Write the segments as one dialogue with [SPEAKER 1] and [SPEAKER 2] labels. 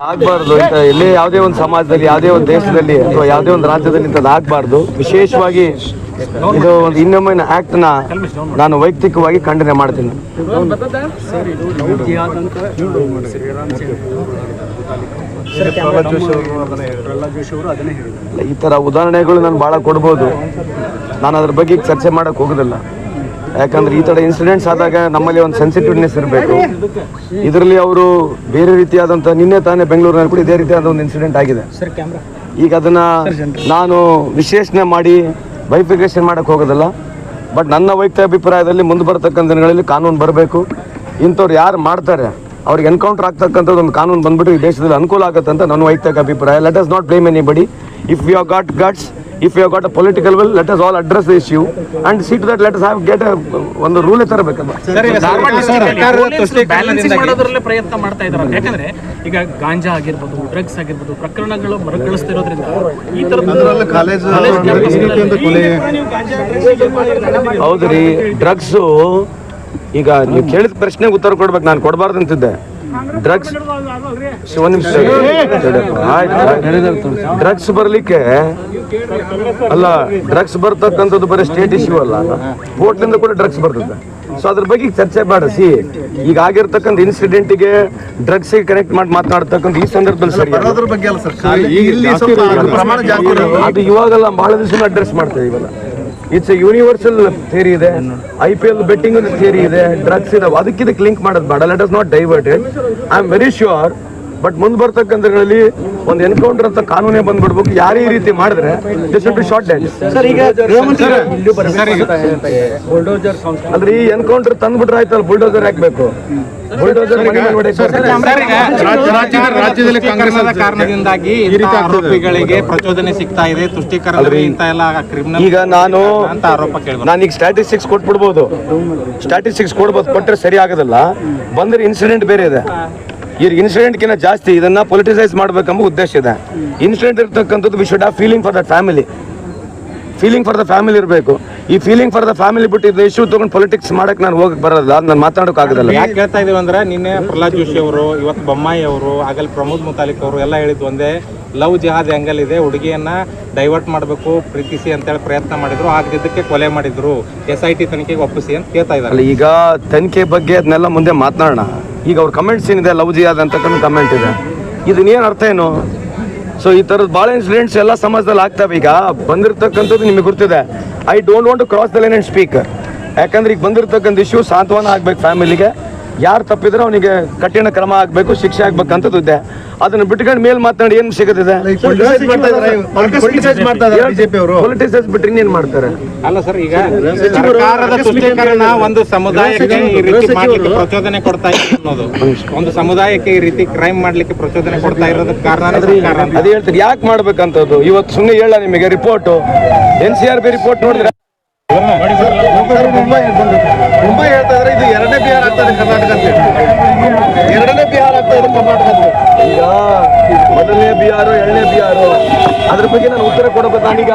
[SPEAKER 1] ಆಗ್ಬಾರ್ದು ಅಂತ ಎಲ್ಲೇ ಯಾವುದೇ ಒಂದು ಸಮಾಜದಲ್ಲಿ, ಯಾವುದೇ ಒಂದು ದೇಶದಲ್ಲಿ ಅಥವಾ ಯಾವುದೇ ಒಂದು ರಾಜ್ಯದಲ್ಲಿ ಇಂಥದ್ದು ಆಗ್ಬಾರ್ದು. ವಿಶೇಷವಾಗಿ ಇದು ಒಂದು ಇನ್ನೊಮ್ಮೆ ಆಕ್ಟ್ ನ ನಾನು ವೈಯಕ್ತಿಕವಾಗಿ ಖಂಡನೆ ಮಾಡ್ತೀನಿ. ಈ ತರ ಉದಾಹರಣೆಗಳು ನಾನು ಬಹಳ ಕೊಡ್ಬೋದು. ನಾನು ಅದ್ರ ಬಗ್ಗೆ ಚರ್ಚೆ ಮಾಡಕ್ ಹೋಗೋದಿಲ್ಲ. ಯಾಕಂದ್ರೆ ಈ ತರ ಇನ್ಸಿಡೆಂಟ್ಸ್ ಆದಾಗ ನಮ್ಮಲ್ಲಿ ಒಂದು ಸೆನ್ಸಿಟಿವ್ನೆಸ್ ಇರಬೇಕು. ಇದರಲ್ಲಿ ಅವರು ಬೇರೆ ರೀತಿಯಾದಂಥ, ನಿನ್ನೆ ತಾನೇ ಬೆಂಗಳೂರಿನಲ್ಲಿ ಕೂಡ ಇದೇ ರೀತಿಯಾದ ಒಂದು ಇನ್ಸಿಡೆಂಟ್ ಆಗಿದೆ. ಈಗ ಅದನ್ನ ನಾನು ವಿಶ್ಲೇಷಣೆ ಮಾಡಿ ಬೈಫಿಕೇಶನ್ ಮಾಡಕ್ ಹೋಗೋದಿಲ್ಲ. ಬಟ್ ನನ್ನ ವೈಯಕ್ತಿಕ ಅಭಿಪ್ರಾಯದಲ್ಲಿ ಮುಂದೆ ಬರತಕ್ಕಂಥ ದಿನಗಳಲ್ಲಿ ಕಾನೂನು ಬರಬೇಕು. ಇಂಥವ್ರು ಯಾರು ಮಾಡ್ತಾರೆ ಅವ್ರಿಗೆ ಎನ್ಕೌಂಟರ್ ಆಗ್ತಕ್ಕಂಥದ್ದು ಒಂದು ಕಾನೂನು ಬಂದ್ಬಿಟ್ಟು ಈ ದೇಶದಲ್ಲಿ ಅನುಕೂಲ ಆಗುತ್ತೆ ಅಂತ ನನ್ನ ವೈಯಕ್ತಿಕ ಅಭಿಪ್ರಾಯ. Let us not blame anybody. If you have got guts, if you have got a political will, let us all address the issue and see to that let us have get a ಒಂದು rule ತರಬೇಕಲ್ಲ.
[SPEAKER 2] ಮಾಡೋದ್ರಲ್ಲೇ ಪ್ರಯತ್ನ ಮಾಡ್ತಾ ಇದ್ದಾರೆ. ಯಾಕಂದ್ರೆ ಈಗ ಗಾಂಜಾ ಆಗಿರ್ಬೋದು, drugs ಆಗಿರ್ಬೋದು, ಪ್ರಕರಣಗಳು ಮರುಕಳಿಸ್ತಿರೋದ್ರಿಂದ ಈ
[SPEAKER 1] ಹೌದ್ರಿ. ಡ್ರಗ್ಸು ಈಗ ನೀವು ಕೇಳಿದ ಪ್ರಶ್ನೆಗೆ ಉತ್ತರ ಕೊಡ್ಬೇಕು, ನಾನು ಕೊಡಬಾರ್ದು ಅಂತಿದ್ದೆ. ಡ್ರಗ್ಸ್ ಡ್ರಗ್ಸ್ ಬರ್ಲಿಕ್ಕೆ ಅಲ್ಲ, ಡ್ರಗ್ಸ್ ಬರ್ತಕ್ಕಂಥದ್ದು ಬರೀ ಸ್ಟೇಟ್ ಇಶ್ಯೂ ಅಲ್ಲ, ಕೋರ್ಟ್ಲಿಂದ ಕೂಡ ಡ್ರಗ್ಸ್ ಬರ್ತದೆ. ಸೊ ಅದ್ರ ಬಗ್ಗೆ ಚರ್ಚೆ ಮಾಡಿಸಿ ಈಗ ಆಗಿರ್ತಕ್ಕಂಥ ಇನ್ಸಿಡೆಂಟ್ಗೆ ಡ್ರಗ್ಸ್ಗೆ ಕನೆಕ್ಟ್ ಮಾಡಿ ಮಾತನಾಡ್ತಕ್ಕಂಥ ಈ ಸಂದರ್ಭದಲ್ಲಿ ಸರಿ ಅದು ಇವಾಗೆಲ್ಲ ಬಹಳ ದಿವಸ ಅಡ್ರೆಸ್ ಮಾಡ್ತೇವೆ. ಇವೆಲ್ಲ ಇಟ್ಸ್ ಎ ಯೂನಿವರ್ಸಲ್ ಥಿಯರಿ ಇದೆ, IPL ಬೆಟ್ಟಿಂಗ್ ಥಿಯರಿ ಇದೆ, ಡ್ರಗ್ಸ್ ಇದೆ. ಅದಕ್ಕಿದಕ್ಕೆ ಲಿಂಕ್ ಮಾಡೋದು ಬೇಡ. Let us not diverted. I am very sure. But ಮುಂದೆ ಬರ್ತಕ್ಕಂಥದ್ರಲ್ಲಿ ಒಂದು ಎನ್ಕೌಂಟರ್ ಅಂತ ಕಾನೂನೇ ಬಂದ್ಬಿಡ್ಬೇಕು. ಯಾರೇ ಈ ರೀತಿ ಮಾಡಿದ್ರೆ ಶಾರ್ಟ್ ಡೆಡ್. ಅಂದ್ರೆ ಈ ಎನ್ಕೌಂಟರ್ ತಂದ್ಬಿಟ್ರೆ ಆಯ್ತಲ್ಲ, ಬುಲ್ಡೋಸರ್ ಹಾಕ್ಬೇಕು.
[SPEAKER 2] ರಾಜ್ಯದಲ್ಲಿ ಕಾಂಗ್ರೆಸ್ ಕಾರಣದಿಂದಾಗಿ ಆರೋಪಿಗಳಿಗೆ ಪ್ರಚೋದನೆ ಸಿಗ್ತಾ ಇದೆ, ತುಷ್ಟೀಕರಣ.
[SPEAKER 1] ಈಗ ನಾನೀಗ ಸ್ಟ್ಯಾಟಿಸ್ಟಿಕ್ಸ್ ಕೊಟ್ಬಿಡ್ಬೋದು, ಕೊಟ್ಟರೆ ಸರಿ ಆಗೋದಿಲ್ಲ. ಬಂದ್ರೆ ಇನ್ಸಿಡೆಂಟ್ ಬೇರೆ ಇದೆ. ಈ ಇನ್ಸಿಡೆಂಟ್ಗಿಂತ ಜಾಸ್ತಿ ಇದನ್ನ ಪೊಲಿಟಿಸೈಸ್ ಮಾಡ್ಬೇಕೆಂಬ ಉದ್ದೇಶ ಇದೆ. ಇನ್ಸಿಡೆಂಟ್ ಇರ್ತಕ್ಕಂಥದ್ದು we should have feeling for that family. Feeling for the family ಇರಬೇಕು. ಈ ಫೀಲಿಂಗ್ ಫಾರ್ ದ ಫ್ಯಾಮಿಲಿ ಬಿಟ್ಟು ಇದು ಇಶ್ಯೂ ತಗೊಂಡು ಪೊಲಿಟಿಕ್ಸ್ ಮಾಡಕ್ಕೆ ನಾನು ಹೋಗಕ್ಕೆ ಬರೋಲ್ಲ, ನಾನು ಮಾತಾಡೋಕೆ ಆಗೋದಿಲ್ಲ.
[SPEAKER 2] ಯಾಕೆ ಹೇಳ್ತಾ ಇದೀವಿ ಅಂದ್ರೆ, ನಿನ್ನೆ ಪ್ರಹ್ಲಾದ್ ಜೋಶಿ ಅವರು, ಇವತ್ತು ಬೊಮ್ಮಾಯಿ ಅವರು, ಆಗಲ್ಲಿ ಪ್ರಮೋದ್ ಮುತಾಲಿಕ್ ಅವರು ಎಲ್ಲ ಹೇಳಿದ್ದು ಒಂದೇ, ಲವ್ ಜಿಹಾದ್ ಆ್ಯಂಗಲ್ ಇದೆ. ಹುಡುಗಿಯನ್ನ ಡೈವರ್ಟ್ ಮಾಡಬೇಕು, ಪ್ರೀತಿಸಿ ಅಂತೇಳಿ ಪ್ರಯತ್ನ ಮಾಡಿದ್ರು, ಆಗದಿದ್ದಕ್ಕೆ ಕೊಲೆ ಮಾಡಿದ್ರು. SIT ತನಿಖೆಗೆ ಒಪ್ಪಿಸಿ ಅಂತ ಕೇಳ್ತಾ ಇದ್ದಾರೆ.
[SPEAKER 1] ಈಗ ತನಿಖೆ ಬಗ್ಗೆ ಅದನ್ನೆಲ್ಲ ಮುಂದೆ ಮಾತನಾಡೋಣ. ಈಗ ಅವ್ರ ಕಮೆಂಟ್ಸ್ ಏನಿದೆ, ಲವ್ ಜಿಹಾದ್ ಅಂತಕ್ಕಂಥ ಕಮೆಂಟ್ ಇದೆ, ಇದನ್ನೇನು ಅರ್ಥ ಏನು? ಸೊ ಈ ಥರದ್ದು ಭಾಳ ಇನ್ಸಿಡೆಂಟ್ಸ್ ಎಲ್ಲ ಸಮಾಜದಲ್ಲಿ ಆಗ್ತವೆ. ಈಗ ಬಂದಿರತಕ್ಕಂಥದ್ದು ನಿಮಗೆ ಗೊತ್ತಿದೆ. I don't want to cross the line and speak. ಯಾಕಂದ್ರೆ ಈಗ ಬಂದಿರತಕ್ಕಂಥ ಇಶ್ಯೂ ಸಾಂತ್ವನ ಆಗ್ಬೇಕು ಫ್ಯಾಮಿಲಿಗೆ. ಯಾರು ತಪ್ಪಿದ್ರೆ ಅವನಿಗೆ ಕಠಿಣ ಕ್ರಮ ಆಗಬೇಕು, ಶಿಕ್ಷೆ ಆಗ್ಬೇಕಂತದ್ದು ಇದೆ. ಅದನ್ನ ಬಿಟ್ಕೊಂಡು ಮೇಲ್ ಮಾತನಾಡಿ ಏನು ಸಿಗುತ್ತಿದೆ? ಪೊಲಿಟಿಸೈಸ್ ಬಿಟ್ರೆ ಇನ್ನೇನು ಮಾಡ್ತಾರೆ?
[SPEAKER 2] ಅಲ್ಲ ಸರ್, ಈಗ ಸರ್ಕಾರದ ತುಷ್ಟೀಕರಣ ಒಂದು ಸಮುದಾಯಕ್ಕೆ ಈ ರೀತಿ ಮಾಡ್ಲಿಕ್ಕೆ ಪ್ರಚೋದನೆ ಕೊಡ್ತಾ ಇದೆ ಅನ್ನೋದು, ಒಂದು ಸಮುದಾಯಕ್ಕೆ ಈ ರೀತಿ ಕ್ರೈಮ್ ಮಾಡ್ಲಿಕ್ಕೆ ಪ್ರಚೋದನೆ ಕೊಡ್ತಾ ಇರೋದಕ್ಕೆ ಕಾರಣ
[SPEAKER 1] ಅದೇ ಹೇಳ್ತಾರೆ. ಯಾಕೆ ಮಾಡ್ಬೇಕಂತದ್ದು ಇವತ್ತು ಸುಮ್ಮನೆ ಹೇಳ ನಿಮಗೆ ರಿಪೋರ್ಟ್, NCRB ರಿಪೋರ್ಟ್ ನೋಡಿದ್ರೆ ಮುಂಬೈ ಹೇಳ್ತಾ ಇದ್ರೆ ಇದು ಎರಡನೇ ಬಿಹಾರ ಆಗ್ತದೆ ಕರ್ನಾಟಕ ಅಂತ. ಎರಡನೇ ಬಿಹಾರ ಆಗ್ತಾ ಇದೆ ಕರ್ನಾಟಕ ಅಂತ. ಈಗ ಮೊದಲನೇ ಬಿಹಾರ, ಎರಡನೇ ಬಿಹಾರ, ಅದ್ರ ಬಗ್ಗೆ ನಾನು ಉತ್ತರ ಕೊಡಬೇಕು. ನಾನೀಗ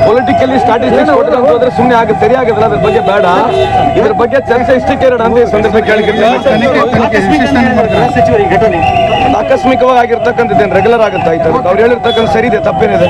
[SPEAKER 1] ಪೊಲಿಟಿಕಲಿ ಸ್ಟ್ಯಾಟಿಸ್ಟಿಕ್ಸ್ ಹೋದ್ರೆ ಸುಮ್ಮನೆ ಆಗುತ್ತೆ, ಸರಿ ಆಗೋದಿಲ್ಲ. ಅದ್ರ ಬಗ್ಗೆ ಬೇಡ, ಇದ್ರ ಬಗ್ಗೆ ಚರ್ಚೆ ಇಷ್ಟಕ್ಕೆ ಎರಡು ಅಂತ ಈ ಸಂದರ್ಭ ಆಕಸ್ಮಿಕವಾಗಿ ಆಗಿರ್ತಕ್ಕಂಥದ್ದೇನು ರೆಗ್ಯುಲರ್ ಆಗುತ್ತೆ. ಆಯ್ತು, ಅವ್ರು ಹೇಳಿರ್ತಕ್ಕಂಥ ಸರಿ ಇದೆ, ತಪ್ಪೇನಿದೆ.